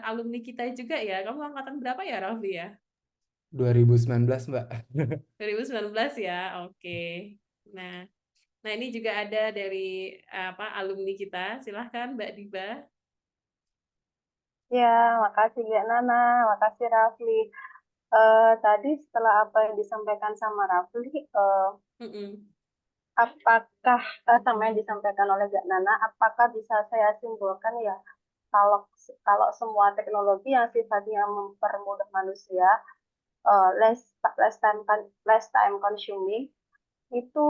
alumni kita juga ya. Kamu angkatan berapa ya Raffi ya? 2019, Mbak. 2019 ya. Oke. Nah, nah ini juga ada dari apa alumni kita. Silahkan Mbak Diba. Ya, makasih ya Nana, makasih Rafli. Tadi setelah apa yang disampaikan sama Rafli, Mm-mm. apakah sama yang disampaikan oleh Gak Nana, apakah bisa saya simpulkan ya kalau kalau semua teknologi yang sifatnya mempermudah manusia, less time consuming, itu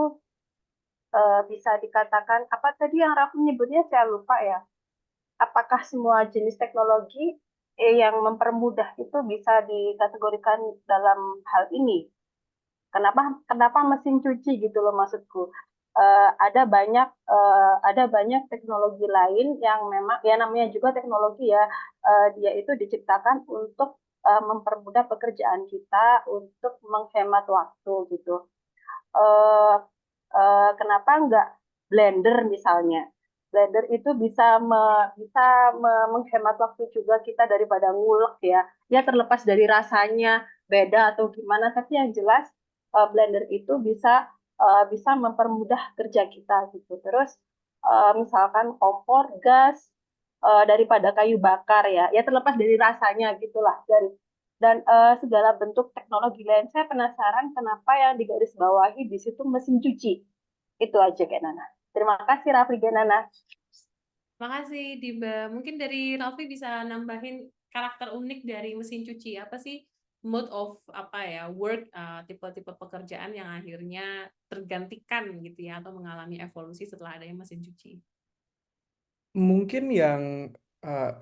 bisa dikatakan apa tadi yang Rafli nyebutnya saya lupa ya. Apakah semua jenis teknologi yang mempermudah itu bisa dikategorikan dalam hal ini? Kenapa kenapa mesin cuci gitu loh maksudku? Ada banyak teknologi lain yang memang ya namanya juga teknologi ya, dia itu diciptakan untuk mempermudah pekerjaan kita, untuk menghemat waktu gitu. Uh, Kenapa nggak blender misalnya? Blender itu bisa menghemat waktu juga kita daripada ngulek ya. Ya terlepas dari rasanya beda atau gimana, tapi yang jelas blender itu bisa mempermudah kerja kita gitu. Terus misalkan kompor gas daripada kayu bakar ya. Ya terlepas dari rasanya gitulah. Dan segala bentuk teknologi lain. Saya penasaran kenapa yang digarisbawahi di situ mesin cuci. Itu aja kayak Nana. Terima kasih Rafli dan Nana. Makasih Diba. Mungkin dari Raffi bisa nambahin karakter unik dari mesin cuci. Apa sih mode of apa ya work tipe-tipe pekerjaan yang akhirnya tergantikan gitu ya atau mengalami evolusi setelah adanya mesin cuci. Mungkin yang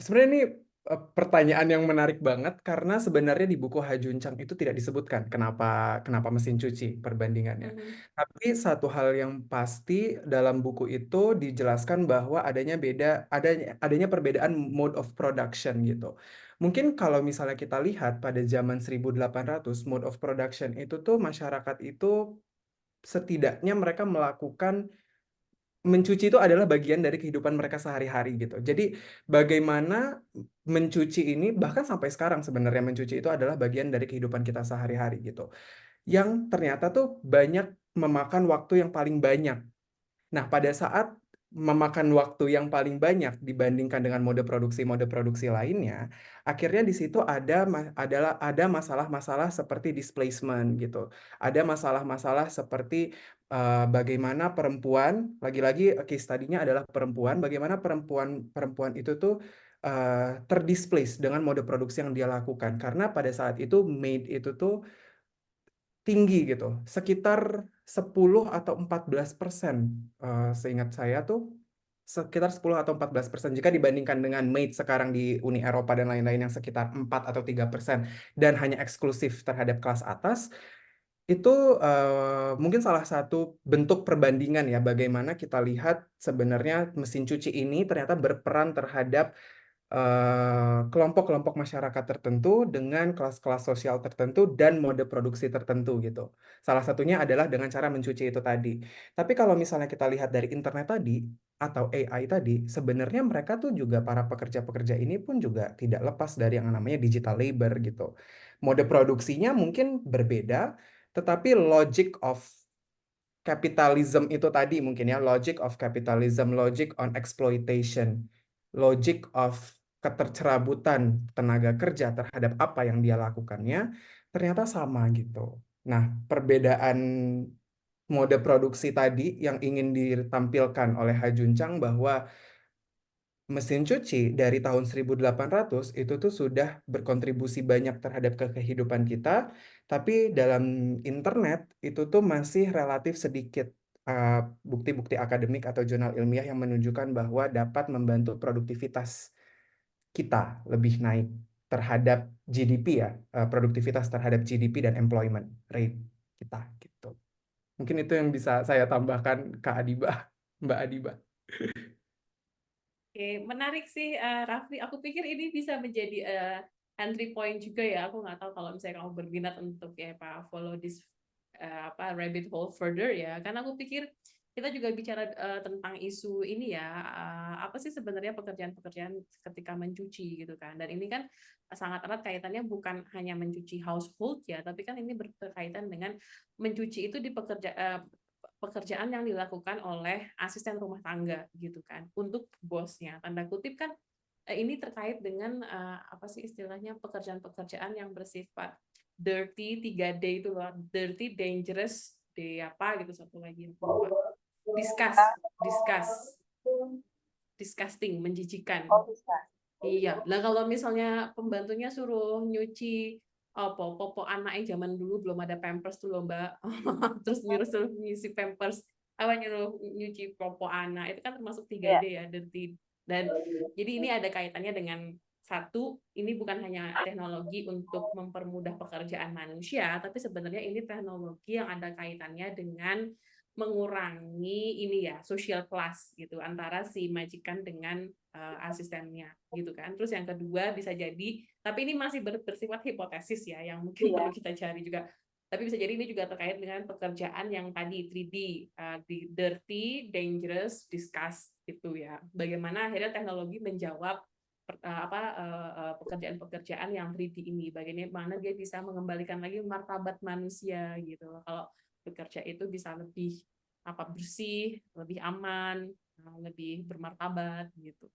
sebenarnya ini pertanyaan yang menarik banget karena sebenarnya di buku Hajuncang itu tidak disebutkan kenapa kenapa mesin cuci perbandingannya. Mhm. Tapi satu hal yang pasti dalam buku itu dijelaskan bahwa adanya perbedaan mode of production gitu. Mungkin kalau misalnya kita lihat pada zaman 1800 mode of production itu tuh masyarakat itu setidaknya mereka melakukan mencuci itu adalah bagian dari kehidupan mereka sehari-hari gitu. Jadi bagaimana mencuci ini bahkan sampai sekarang sebenarnya mencuci itu adalah bagian dari kehidupan kita sehari-hari gitu. Yang ternyata tuh banyak memakan waktu yang paling banyak. Nah, pada saat memakan waktu yang paling banyak dibandingkan dengan mode produksi lainnya, akhirnya di situ ada masalah-masalah seperti displacement gitu. Ada masalah-masalah seperti bagaimana perempuan, lagi-lagi case study-nya adalah perempuan, bagaimana perempuan itu tuh terdisplace dengan mode produksi yang dia lakukan. Karena pada saat itu maid itu tuh tinggi gitu, sekitar 10 atau 14%, seingat saya tuh sekitar 10 atau 14% jika dibandingkan dengan maid sekarang di Uni Eropa dan lain-lain yang sekitar 4 atau 3% dan hanya eksklusif terhadap kelas atas. Itu mungkin salah satu bentuk perbandingan ya bagaimana kita lihat sebenarnya mesin cuci ini ternyata berperan terhadap kelompok-kelompok masyarakat tertentu dengan kelas-kelas sosial tertentu dan mode produksi tertentu gitu. Salah satunya adalah dengan cara mencuci itu tadi. Tapi kalau misalnya kita lihat dari internet tadi atau AI tadi, sebenarnya mereka tuh juga para pekerja-pekerja ini pun juga tidak lepas dari yang namanya digital labor gitu. Mode produksinya mungkin berbeda, tetapi logic of capitalism itu tadi mungkin ya, logic of capitalism, logic on exploitation, logic of ketercerabutan tenaga kerja terhadap apa yang dia lakukannya, ternyata sama gitu. Nah, perbedaan mode produksi tadi yang ingin ditampilkan oleh Hajuncang bahwa Mesin cuci dari tahun 1800 itu tuh sudah berkontribusi banyak terhadap kehidupan kita, tapi dalam internet itu tuh masih relatif sedikit bukti-bukti akademik atau jurnal ilmiah yang menunjukkan bahwa dapat membantu produktivitas kita lebih naik terhadap GDP ya, produktivitas terhadap GDP dan employment rate kita gitu. Mungkin itu yang bisa saya tambahkan Kak Adiba, Mbak Adiba. Oke, menarik sih Raffi. Aku pikir ini bisa menjadi entry point juga ya. Aku nggak tahu kalau misalnya kamu berminat untuk ya Pak follow this rabbit hole further ya. Karena aku pikir kita juga bicara tentang isu ini ya. Apa sih sebenarnya pekerjaan-pekerjaan ketika mencuci gitu kan. Dan ini kan sangat erat kaitannya bukan hanya mencuci household ya, tapi kan ini berkaitan dengan mencuci itu di pekerjaan yang dilakukan oleh asisten rumah tangga gitu kan untuk bosnya, tanda kutip kan ini terkait dengan apa sih istilahnya pekerjaan-pekerjaan yang bersifat dirty 3D itu loh, dirty, dangerous, apa gitu satu lagi disgusting, menjijikan. Oh, bisa. Iya, nah kalau misalnya pembantunya suruh nyuci popok anaknya zaman dulu belum ada Pampers tuh loh Mbak, terus suruh ngisi Pampers, nyuruh nyuci popok anak, itu kan termasuk 3D ya, dirty. Dan jadi ini ada kaitannya dengan satu, ini bukan hanya teknologi untuk mempermudah pekerjaan manusia, tapi sebenarnya ini teknologi yang ada kaitannya dengan mengurangi ini ya social class gitu antara si majikan dengan asistennya gitu kan. Terus yang kedua bisa jadi, tapi ini masih bersifat hipotesis ya yang mungkin perlu kita cari juga. Tapi bisa jadi ini juga terkait dengan pekerjaan yang tadi 3D, di dirty, dangerous, discuss itu ya. Bagaimana akhirnya teknologi menjawab pekerjaan-pekerjaan yang 3D ini. Bagaimana dia bisa mengembalikan lagi martabat manusia gitu. Kalau bekerja itu bisa lebih bersih, lebih aman, lebih bermartabat gitu.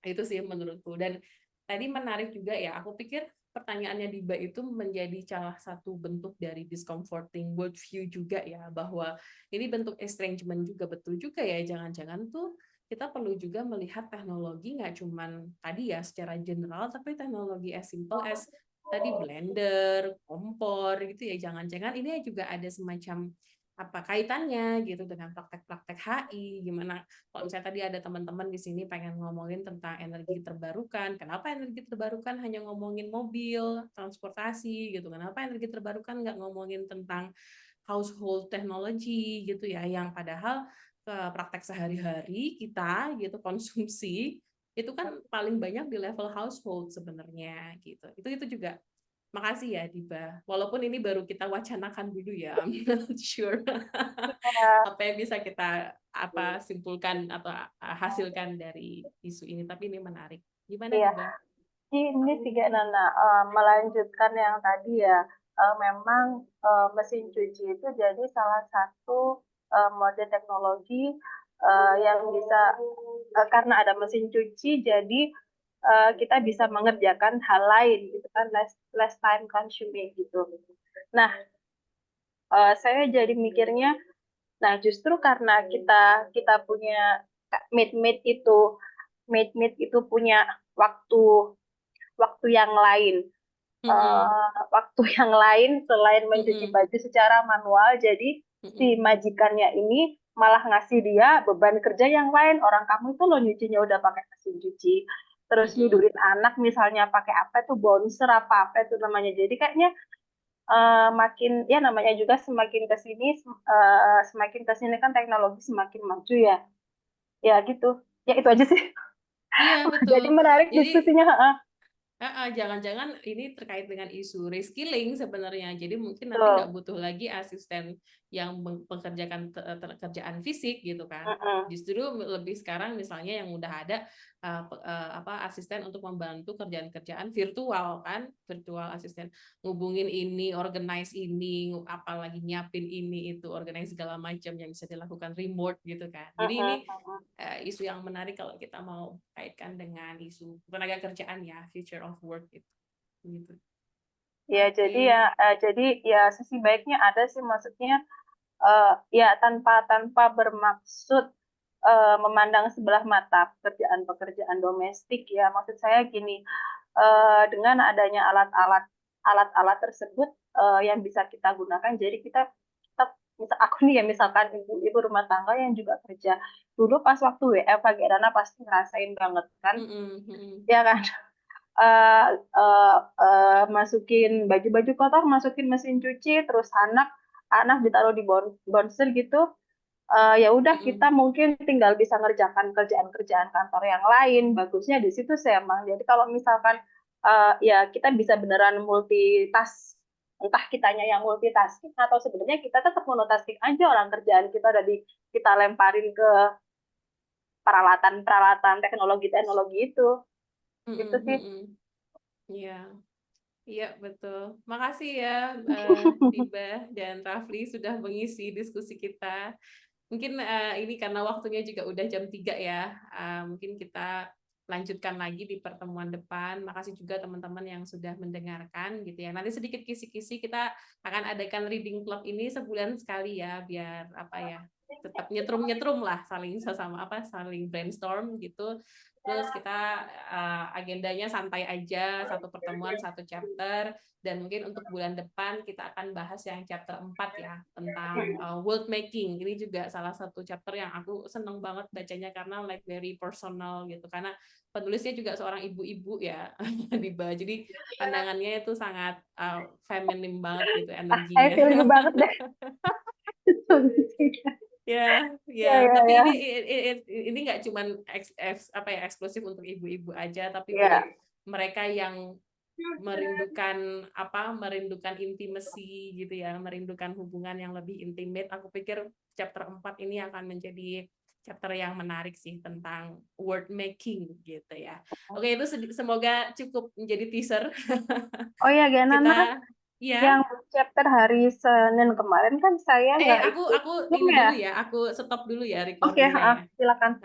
Itu sih menurutku. Dan tadi menarik juga ya, aku pikir pertanyaannya Diba itu menjadi salah satu bentuk dari discomforting worldview juga ya, bahwa ini bentuk estrangement juga, betul juga ya, jangan-jangan tuh kita perlu juga melihat teknologi nggak cuman tadi ya secara general, tapi teknologi as simple as tadi blender, kompor gitu ya, jangan-jangan ini juga ada semacam kaitannya gitu dengan praktek-praktek HI, gimana kalau misalnya tadi ada teman-teman di sini pengen ngomongin tentang energi terbarukan, kenapa energi terbarukan hanya ngomongin mobil, transportasi gitu, kenapa energi terbarukan nggak ngomongin tentang household technology gitu ya, yang padahal praktek sehari-hari kita gitu konsumsi itu kan paling banyak di level household sebenarnya gitu. Itu juga. Makasih ya Diba. Walaupun ini baru kita wacanakan dulu ya, I'm not sure apa yang bisa kita simpulkan atau hasilkan dari isu ini, tapi ini menarik. Gimana Diba? Ini juga Nana, melanjutkan yang tadi ya, memang mesin cuci itu jadi salah satu mode teknologi yang bisa, karena ada mesin cuci, jadi kita bisa mengerjakan hal lain gitu kan, less time consuming gitu. Nah, saya jadi mikirnya, nah justru karena kita punya maid itu punya waktu yang lain, waktu yang lain selain mencuci baju secara manual. Jadi si majikannya ini malah ngasih dia beban kerja yang lain. Orang kamu itu lo nyucinya udah pakai mesin cuci, terus nidurin anak misalnya pakai apa itu bouncer apa itu namanya. Jadi kayaknya makin ya namanya juga semakin kesini kan teknologi semakin maju ya. Ya gitu. Ya itu aja sih. Iya betul. Jadi menarik diskusinya. Jangan-jangan ini terkait dengan isu reskilling sebenarnya. Jadi mungkin nanti nggak butuh lagi asisten yang mengerjakan kerjaan fisik gitu kan. Justru lebih sekarang misalnya yang udah ada asisten untuk membantu kerjaan-kerjaan virtual kan, virtual asisten ngubungin ini, organize ini, apalagi nyiapin ini itu, organize segala macam yang bisa dilakukan remote gitu kan. Jadi ini isu yang menarik kalau kita mau kaitkan dengan isu tenaga kerjaan ya, future of work gitu. Ya, jadi ya sisi baiknya ada sih, maksudnya ya tanpa bermaksud memandang sebelah mata pekerjaan-pekerjaan domestik ya. Maksud saya gini, dengan adanya alat-alat tersebut yang bisa kita gunakan, jadi kita misal aku nih ya, misalkan ibu rumah tangga yang juga kerja dulu pas waktu WFH Gerana pasti ngerasain banget kan, ya kan. Masukin baju-baju kotor, masukin mesin cuci, terus anak ditaruh di bonser gitu. Ya udah kita mungkin tinggal bisa ngerjakan kerjaan-kerjaan kantor yang lain. Bagusnya di situ sih emang. Jadi kalau misalkan ya kita bisa beneran multitask, entah kitanya yang multitasking atau sebenarnya kita tetap monotasking aja, orang kerjaan kita udah kita lemparin ke peralatan teknologi itu. Gitu sih. Iya, iya betul. Makasih ya Tiba dan Rafli sudah mengisi diskusi kita. Mungkin ini karena waktunya juga udah jam 3 ya. Mungkin kita lanjutkan lagi di pertemuan depan. Makasih juga teman-teman yang sudah mendengarkan gitu ya. Nanti sedikit kisi-kisi, kita akan adakan reading club ini sebulan sekali ya, biar apa ya, tetap nyetrum-nyetrum lah, saling brainstorm gitu. Terus kita agendanya santai aja, satu pertemuan, satu chapter, dan mungkin untuk bulan depan kita akan bahas yang chapter 4 ya, tentang world making. Ini juga salah satu chapter yang aku seneng banget bacanya karena like very personal gitu, karena penulisnya juga seorang ibu-ibu ya, Diba. Jadi pandangannya itu sangat feminine banget gitu energinya. Feel you banget deh. Ya, Ya, tapi ya. ini nggak cuman eksklusif untuk ibu-ibu aja, tapi Ya. buat mereka yang merindukan intimacy gitu ya, merindukan hubungan yang lebih intimate. Aku pikir chapter 4 ini akan menjadi chapter yang menarik sih tentang word making gitu ya. Oke, itu semoga cukup menjadi teaser. Oh ya, Genana, ya. yang chapter hari Senin kemarin kan saya nggak aku ikut ini ya? dulu ya, aku stop dulu ya Oke, recordingnya ya. silakan.